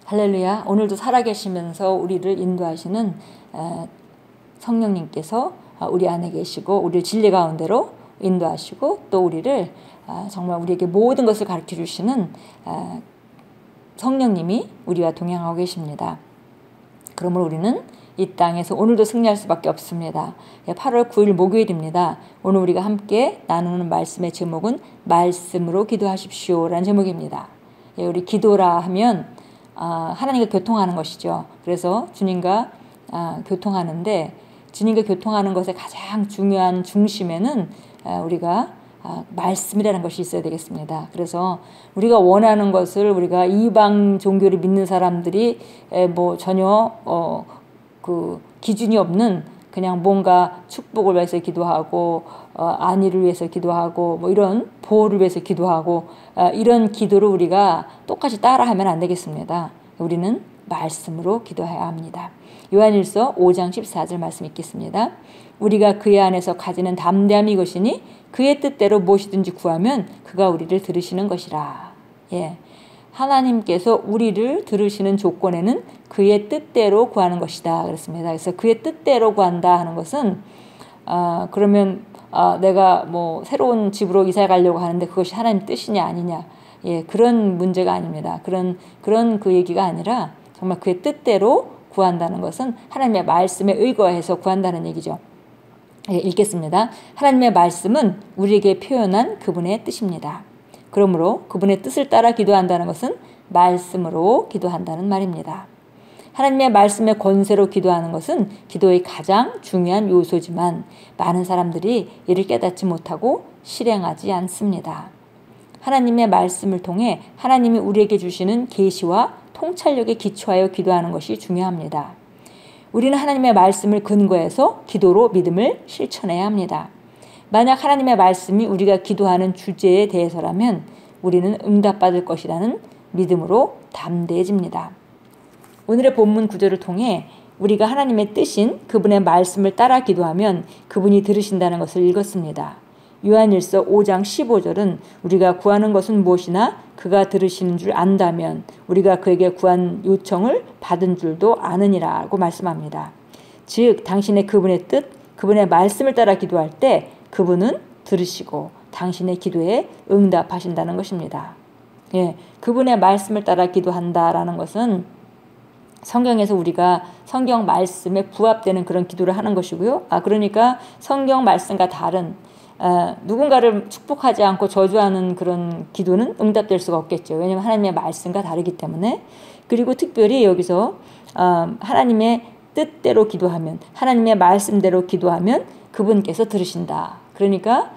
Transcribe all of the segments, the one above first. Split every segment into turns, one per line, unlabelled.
할렐루야. 오늘도 살아계시면서 우리를 인도하시는 성령님께서 우리 안에 계시고 우리를 진리 가운데로 인도하시고 또 우리를 정말 우리에게 모든 것을 가르쳐 주시는 성령님이 우리와 동행하고 계십니다. 그러므로 우리는 이 땅에서 오늘도 승리할 수밖에 없습니다. 8월 9일 목요일입니다. 오늘 우리가 함께 나누는 말씀의 제목은 말씀으로 기도하십시오 라는 제목입니다. 우리 기도라 하면 하나님과 교통하는 것이죠. 그래서 주님과 교통하는데 주님과 교통하는 것의 가장 중요한 중심에는 우리가 말씀이라는 것이 있어야 되겠습니다. 그래서 우리가 원하는 것을 우리가 이방 종교를 믿는 사람들이 뭐 전혀 그 기준이 없는 그냥 뭔가 축복을 위해서 기도하고 안위를 위해서 기도하고 뭐 이런 보호를 위해서 기도하고 이런 기도를 우리가 똑같이 따라하면 안 되겠습니다. 우리는 말씀으로 기도해야 합니다. 요한일서 5장 14절 말씀 읽겠습니다. 우리가 그의 안에서 가지는 담대함이 이것이니 그의 뜻대로 무엇이든지 구하면 그가 우리를 들으시는 것이라. 하나님께서 우리를 들으시는 조건에는 그의 뜻대로 구하는 것이다 그랬습니다. 그래서 그의 뜻대로 구한다 하는 것은 그러면 내가 뭐 새로운 집으로 이사 가려고 하는데 그것이 하나님 뜻이냐 아니냐 그런 문제가 아닙니다. 그런 그 얘기가 아니라 정말 그의 뜻대로 구한다는 것은 하나님의 말씀에 의거해서 구한다는 얘기죠. 읽겠습니다. 하나님의 말씀은 우리에게 표현한 그분의 뜻입니다. 그러므로 그분의 뜻을 따라 기도한다는 것은 말씀으로 기도한다는 말입니다. 하나님의 말씀의 권세로 기도하는 것은 기도의 가장 중요한 요소지만 많은 사람들이 이를 깨닫지 못하고 실행하지 않습니다. 하나님의 말씀을 통해 하나님이 우리에게 주시는 계시와 통찰력에 기초하여 기도하는 것이 중요합니다. 우리는 하나님의 말씀을 근거해서 기도로 믿음을 실천해야 합니다. 만약 하나님의 말씀이 우리가 기도하는 주제에 대해서라면 우리는 응답받을 것이라는 믿음으로 담대해집니다. 오늘의 본문 구절을 통해 우리가 하나님의 뜻인 그분의 말씀을 따라 기도하면 그분이 들으신다는 것을 읽었습니다. 요한일서 5장 15절은 우리가 구하는 것은 무엇이나 그가 들으시는 줄 안다면 우리가 그에게 구한 요청을 받은 줄도 아느니라고 말씀합니다. 즉 당신의 그분의 뜻, 그분의 말씀을 따라 기도할 때 그분은 들으시고 당신의 기도에 응답하신다는 것입니다. 그분의 말씀을 따라 기도한다라는 것은 성경에서 우리가 성경 말씀에 부합되는 그런 기도를 하는 것이고요. 그러니까 성경 말씀과 다른 누군가를 축복하지 않고 저주하는 그런 기도는 응답될 수가 없겠죠. 왜냐하면 하나님의 말씀과 다르기 때문에. 그리고 특별히 여기서 하나님의 뜻대로 기도하면 하나님의 말씀대로 기도하면 그분께서 들으신다. 그러니까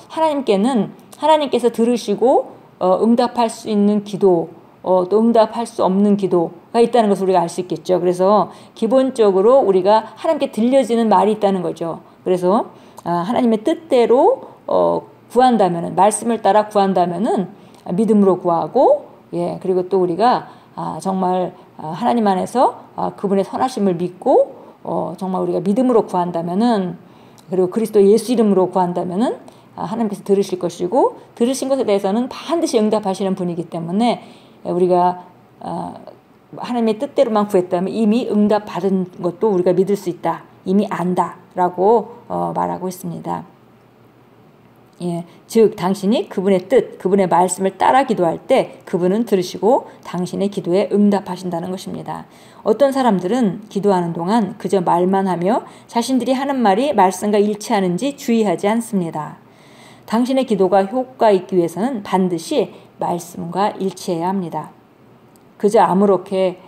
하나님께서 들으시고 응답할 수 있는 기도 또 응답할 수 없는 기도가 있다는 것을 우리가 알 수 있겠죠. 그래서 기본적으로 우리가 하나님께 들려지는 말이 있다는 거죠. 그래서 하나님의 뜻대로 구한다면은 말씀을 따라 구한다면은 믿음으로 구하고 그리고 또 우리가 정말 하나님 안에서 그분의 선하심을 믿고 정말 우리가 믿음으로 구한다면은 그리고 그리스도 예수 이름으로 구한다면은 하나님께서 들으실 것이고 들으신 것에 대해서는 반드시 응답하시는 분이기 때문에 우리가 하나님의 뜻대로만 구했다면 이미 응답받은 것도 우리가 믿을 수 있다. 이미 안다라고 말하고 있습니다. 즉 당신이 그분의 뜻, 그분의 말씀을 따라 기도할 때 그분은 들으시고 당신의 기도에 응답하신다는 것입니다. 어떤 사람들은 기도하는 동안 그저 말만 하며 자신들이 하는 말이 말씀과 일치하는지 주의하지 않습니다. 당신의 기도가 효과 있기 위해서는 반드시 말씀과 일치해야 합니다. 그저 아무렇게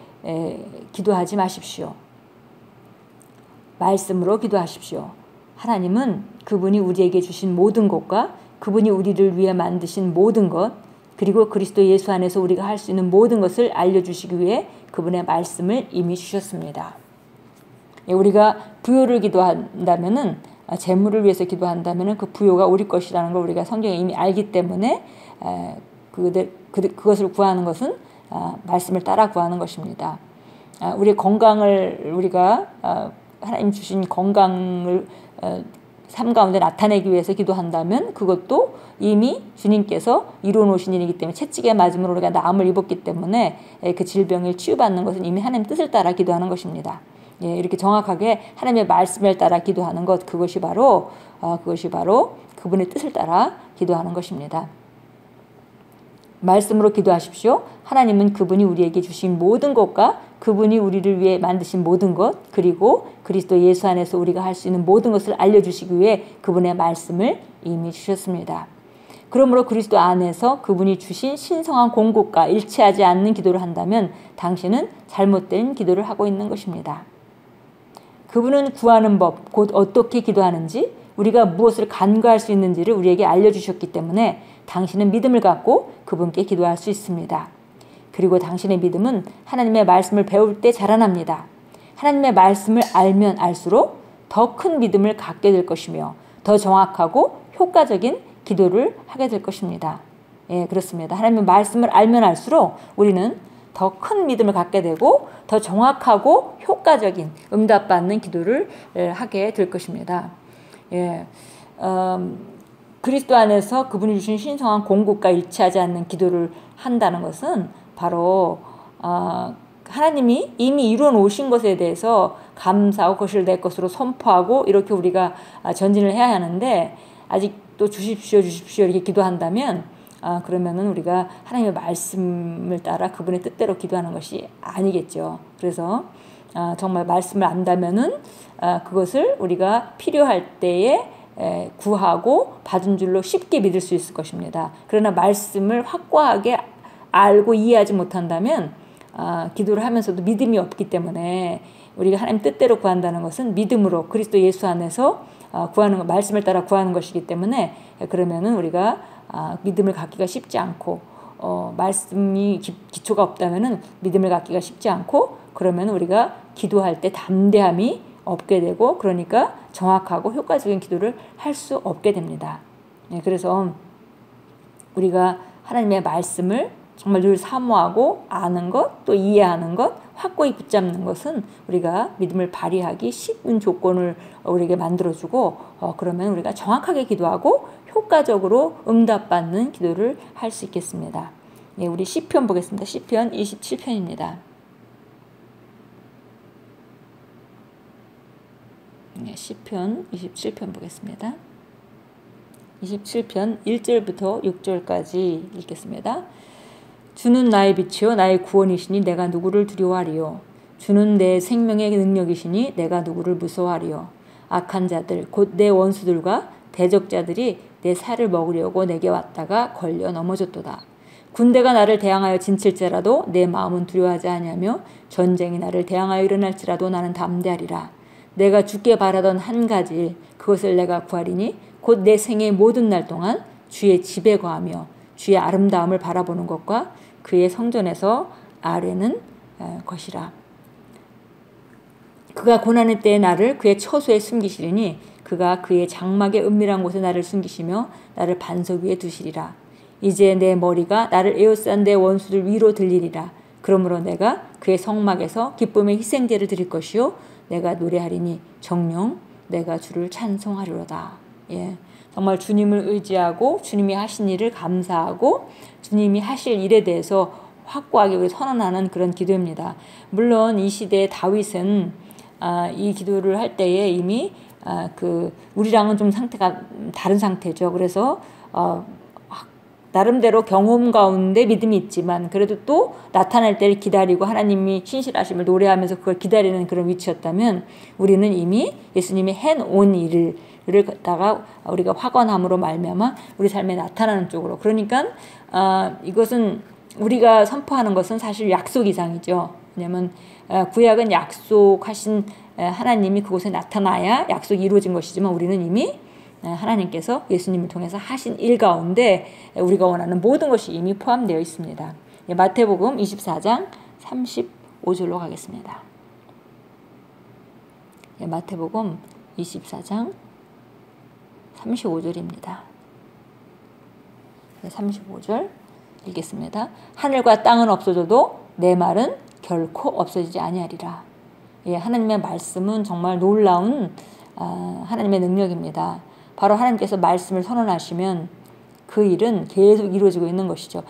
기도하지 마십시오. 말씀으로 기도하십시오. 하나님은 그분이 우리에게 주신 모든 것과 그분이 우리를 위해 만드신 모든 것 그리고 그리스도 예수 안에서 우리가 할 수 있는 모든 것을 알려주시기 위해 그분의 말씀을 이미 주셨습니다. 우리가 부요를 기도한다면은 재물을 위해서 기도한다면은 그 부요가 우리 것이라는 걸 우리가 성경에 이미 알기 때문에 그것을 구하는 것은 말씀을 따라 구하는 것입니다. 우리의 건강을 우리가 하나님 주신 건강을 삶 가운데 나타내기 위해서 기도한다면 그것도 이미 주님께서 이루어 놓으신 일이기 때문에 채찍에 맞음으로 우리가 나음을 입었기 때문에 그 질병을 치유받는 것은 이미 하나님 뜻을 따라 기도하는 것입니다. 예, 이렇게 정확하게 하나님의 말씀을 따라 기도하는 것, 그것이 바로 그분의 뜻을 따라 기도하는 것입니다. 말씀으로 기도하십시오. 하나님은 그분이 우리에게 주신 모든 것과 그분이 우리를 위해 만드신 모든 것, 그리고 그리스도 예수 안에서 우리가 할 수 있는 모든 것을 알려주시기 위해 그분의 말씀을 이미 주셨습니다. 그러므로 그리스도 안에서 그분이 주신 신성한 공급과 일치하지 않는 기도를 한다면 당신은 잘못된 기도를 하고 있는 것입니다. 그분은 구하는 법, 곧 어떻게 기도하는지, 우리가 무엇을 간구할 수 있는지를 우리에게 알려주셨기 때문에 당신은 믿음을 갖고 그분께 기도할 수 있습니다. 그리고 당신의 믿음은 하나님의 말씀을 배울 때 자라납니다. 하나님의 말씀을 알면 알수록 더 큰 믿음을 갖게 될 것이며 더 정확하고 효과적인 기도를 하게 될 것입니다. 예, 그렇습니다. 하나님의 말씀을 알면 알수록 우리는 더 큰 믿음을 갖게 되고 더 정확하고 효과적인 응답받는 기도를 하게 될 것입니다. 예, 그리스도 안에서 그분이 주신 신성한 공급과 일치하지 않는 기도를 한다는 것은 바로 하나님이 이미 이루어 놓으신 것에 대해서 감사하고 그것을 내 것으로 선포하고 이렇게 우리가 전진을 해야 하는데 아직도 주십시오 이렇게 기도한다면 그러면은 우리가 하나님의 말씀을 따라 그분의 뜻대로 기도하는 것이 아니겠죠. 그래서 정말 말씀을 안다면은 그것을 우리가 필요할 때에 구하고 받은 줄로 쉽게 믿을 수 있을 것입니다. 그러나 말씀을 확고하게 알고 이해하지 못한다면 기도를 하면서도 믿음이 없기 때문에 우리가 하나님 뜻대로 구한다는 것은 믿음으로 그리스도 예수 안에서 구하는 것, 말씀을 따라 구하는 것이기 때문에 그러면은 우리가 믿음을 갖기가 쉽지 않고 말씀이 기초가 없다면은 믿음을 갖기가 쉽지 않고 그러면 우리가 기도할 때 담대함이 없게 되고 그러니까 정확하고 효과적인 기도를 할 수 없게 됩니다. 네, 그래서 우리가 하나님의 말씀을 정말 늘 사모하고 아는 것, 또 이해하는 것, 확고히 붙잡는 것은 우리가 믿음을 발휘하기 쉬운 조건을 우리에게 만들어주고 그러면 우리가 정확하게 기도하고 효과적으로 응답받는 기도를 할 수 있겠습니다. 예, 우리 시편 보겠습니다. 시편 27편입니다. 네, 시편 27편 보겠습니다. 27편 1절부터 6절까지 읽겠습니다. 주는 나의 빛이요 나의 구원이시니 내가 누구를 두려워하리요. 주는 내 생명의 능력이시니 내가 누구를 무서워하리요. 악한 자들 곧 내 원수들과 대적자들이 내 살을 먹으려고 내게 왔다가 걸려 넘어졌도다. 군대가 나를 대항하여 진칠지라도 내 마음은 두려워하지 아니하며 전쟁이 나를 대항하여 일어날지라도 나는 담대하리라. 내가 죽게 바라던 한 가지 일 그것을 내가 구하리니 곧 내 생의 모든 날 동안 주의 집에 거하며 주의 아름다움을 바라보는 것과 그의 성전에서 아뢰는 것이라. 그가 고난의 때에 나를 그의 처소에 숨기시리니 그가 그의 장막의 은밀한 곳에 나를 숨기시며 나를 반석 위에 두시리라. 이제 내 머리가 나를 에워싼 내 원수들 위로 들리리라. 그러므로 내가 그의 성막에서 기쁨의 희생제를 드릴 것이요 내가 노래하리니 정녕 내가 주를 찬송하리로다. 예, 정말 주님을 의지하고 주님이 하신 일을 감사하고 주님이 하실 일에 대해서 확고하게 우리 선언하는 그런 기도입니다. 물론 이 시대의 다윗은 이 기도를 할 때에 이미 우리랑은 좀 상태가 다른 상태죠. 그래서 나름대로 경험 가운데 믿음이 있지만 그래도 또 나타날 때를 기다리고 하나님이 신실하심을 노래하면서 그걸 기다리는 그런 위치였다면 우리는 이미 예수님이 해놓은 일을 갖다가 우리가 확언함으로 말미암아 우리 삶에 나타나는 쪽으로 그러니까 이것은 우리가 선포하는 것은 사실 약속 이상이죠. 왜냐하면 구약은 약속하신 하나님이 그곳에 나타나야 약속이 이루어진 것이지만 우리는 이미 하나님께서 예수님을 통해서 하신 일 가운데 우리가 원하는 모든 것이 이미 포함되어 있습니다. 마태복음 24장 35절로 가겠습니다. 마태복음 24장 35절입니다. 35절 읽겠습니다. 하늘과 땅은 없어져도 내 말은 결코 없어지지 아니하리라. 예, 하나님의 말씀은 정말 놀라운 하나님의 능력입니다. 바로 하나님께서 말씀을 선언하시면 그 일은 계속 이루어지고 있는 것이죠.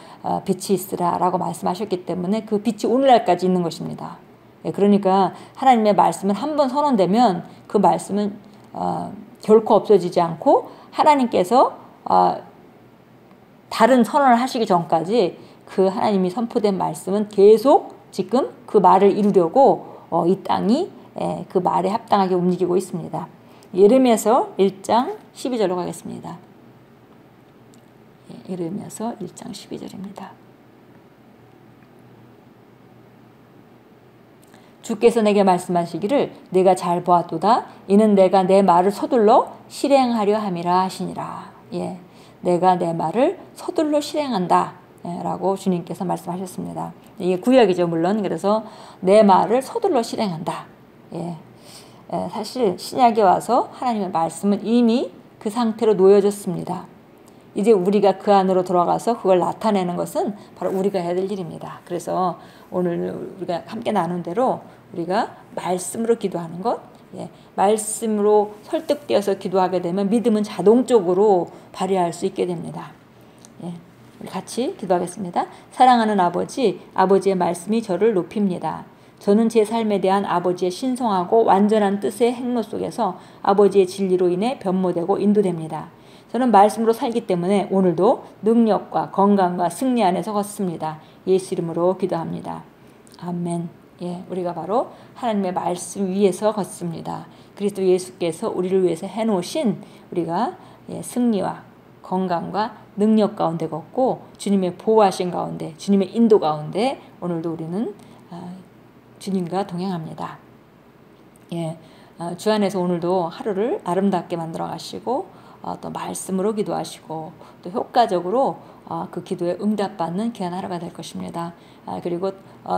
빛이 있으라라고 말씀하셨기 때문에 그 빛이 오늘날까지 있는 것입니다. 그러니까 하나님의 말씀은 한번 선언되면 그 말씀은 결코 없어지지 않고 하나님께서 다른 선언을 하시기 전까지 그 하나님이 선포된 말씀은 계속 지금 그 말을 이루려고 이 땅이 그 말에 합당하게 움직이고 있습니다. 예레미야서 1장 12절로 가겠습니다. 예레미야서 1장 12절입니다. 주께서 내게 말씀하시기를 내가 잘 보았도다. 이는 내가 내 말을 서둘러 실행하려 함이라 하시니라. 내가 내 말을 서둘러 실행한다. 라고 주님께서 말씀하셨습니다. 이게 구약이죠, 물론. 그래서 내 말을 서둘러 실행한다. 사실 신약에 와서 하나님의 말씀은 이미 그 상태로 놓여졌습니다. 이제 우리가 그 안으로 들어가서 그걸 나타내는 것은 바로 우리가 해야 될 일입니다. 그래서 오늘 우리가 함께 나눈 대로 우리가 말씀으로 기도하는 것, 말씀으로 설득되어서 기도하게 되면 믿음은 자동적으로 발휘할 수 있게 됩니다. 우리 같이 기도하겠습니다. 사랑하는 아버지, 아버지의 말씀이 저를 높입니다. 저는 제 삶에 대한 아버지의 신성하고 완전한 뜻의 행로 속에서 아버지의 진리로 인해 변모되고 인도됩니다. 저는 말씀으로 살기 때문에 오늘도 능력과 건강과 승리 안에서 걷습니다. 예수 이름으로 기도합니다. 아멘. 우리가 바로 하나님의 말씀 위에서 걷습니다. 그리스도 예수께서 우리를 위해서 해놓으신 우리가 승리와 건강과 능력 가운데 걷고 주님의 보호하신 가운데 주님의 인도 가운데 오늘도 우리는 주님과 동행합니다. 주 안에서 오늘도 하루를 아름답게 만들어 가시고 또 말씀으로 기도하시고 또 효과적으로 그 기도에 응답받는 귀한 하루가 될 것입니다. 그리고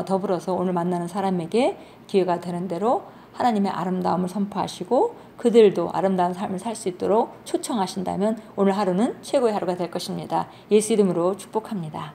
더불어서 오늘 만나는 사람에게 기회가 되는 대로 하나님의 아름다움을 선포하시고 그들도 아름다운 삶을 살 수 있도록 초청하신다면 오늘 하루는 최고의 하루가 될 것입니다. 예수 이름으로 축복합니다.